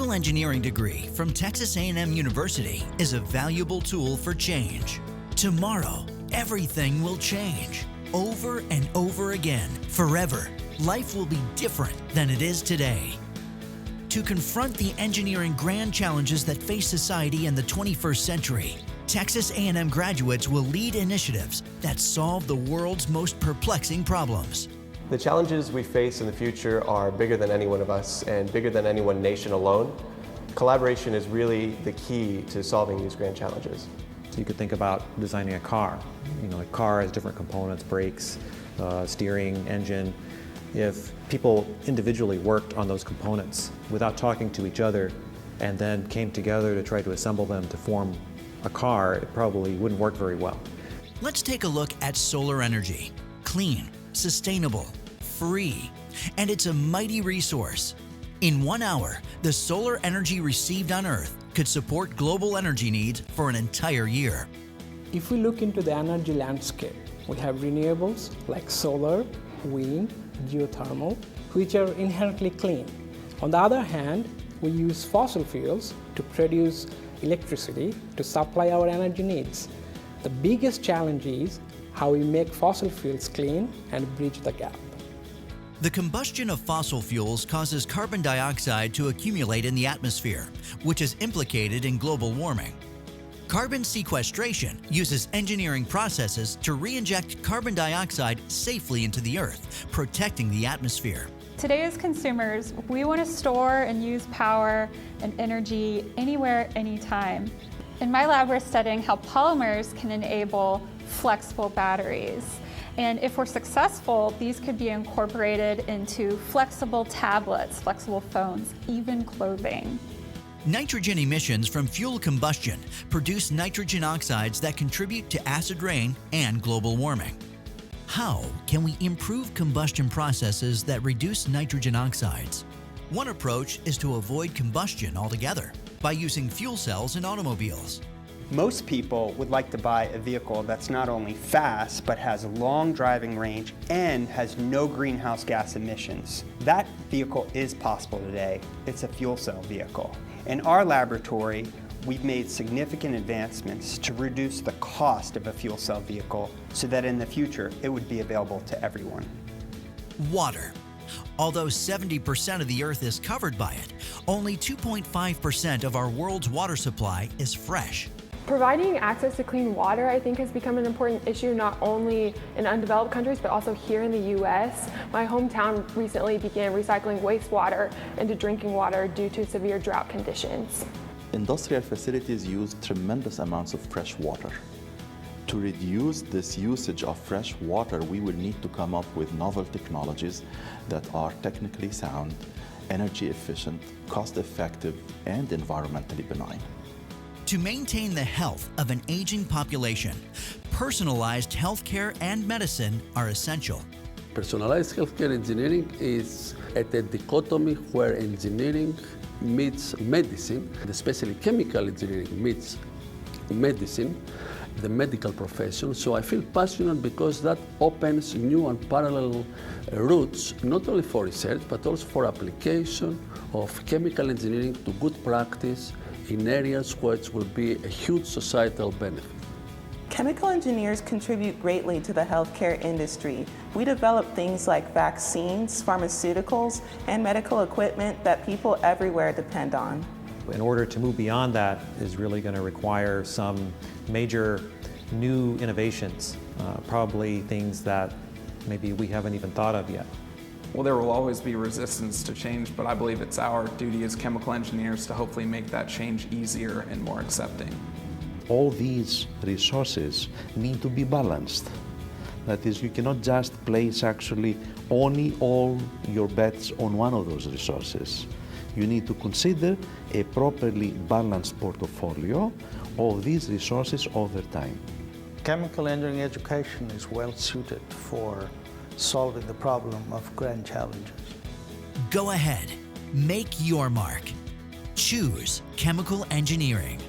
chemical engineering degree from Texas A&M University is a valuable tool for change. Tomorrow, everything will change. Over and over again, forever. Life will be different than it is today. To confront the engineering grand challenges that face society in the 21st century, Texas A&M graduates will lead initiatives that solve the world's most perplexing problems. The challenges we face in the future are bigger than any one of us and bigger than any one nation alone. Collaboration is really the key to solving these grand challenges. So you could think about designing a car. A car has different components, brakes, steering, engine. If people individually worked on those components without talking to each other and then came together to try to assemble them to form a car, it probably wouldn't work very well. Let's take a look at solar energy. Clean, sustainable, free, and it's a mighty resource. In 1 hour, the solar energy received on Earth could support global energy needs for an entire year. If we look into the energy landscape, we have renewables like solar, wind, geothermal, which are inherently clean. On the other hand, we use fossil fuels to produce electricity to supply our energy needs. The biggest challenge is how we make fossil fuels clean and bridge the gap. The combustion of fossil fuels causes carbon dioxide to accumulate in the atmosphere, which is implicated in global warming. Carbon sequestration uses engineering processes to re-inject carbon dioxide safely into the Earth, protecting the atmosphere. Today as consumers, we want to store and use power and energy anywhere, anytime. In my lab, we're studying how polymers can enable flexible batteries. And if we're successful, these could be incorporated into flexible tablets, flexible phones, even clothing. Nitrogen emissions from fuel combustion produce nitrogen oxides that contribute to acid rain and global warming. How can we improve combustion processes that reduce nitrogen oxides? One approach is to avoid combustion altogether by using fuel cells in automobiles. Most people would like to buy a vehicle that's not only fast, but has long driving range and has no greenhouse gas emissions. That vehicle is possible today. It's a fuel cell vehicle. In our laboratory, we've made significant advancements to reduce the cost of a fuel cell vehicle so that in the future it would be available to everyone. Water. Although 70% of the Earth is covered by it, only 2.5% of our world's water supply is fresh. Providing access to clean water, I think, has become an important issue not only in undeveloped countries, but also here in the US. My hometown recently began recycling wastewater into drinking water due to severe drought conditions. Industrial facilities use tremendous amounts of fresh water. To reduce this usage of fresh water, we will need to come up with novel technologies that are technically sound, energy efficient, cost effective, and environmentally benign. To maintain the health of an aging population, personalized healthcare and medicine are essential. Personalized healthcare engineering is at a dichotomy where engineering meets medicine, especially chemical engineering meets medicine, the medical profession. So I feel passionate because that opens new and parallel routes, not only for research, but also for application of chemical engineering to good practice in areas where it will be a huge societal benefit. Chemical engineers contribute greatly to the healthcare industry. We develop things like vaccines, pharmaceuticals, and medical equipment that people everywhere depend on. In order to move beyond that is really going to require some major new innovations, probably things that maybe we haven't even thought of yet. Well, there will always be resistance to change, but I believe it's our duty as chemical engineers to hopefully make that change easier and more accepting. All these resources need to be balanced. That is, you cannot just place actually only all your bets on one of those resources. You need to consider a properly balanced portfolio of these resources over time. Chemical engineering education is well suited for solving the problem of grand challenges. Go ahead, make your mark. Choose chemical engineering.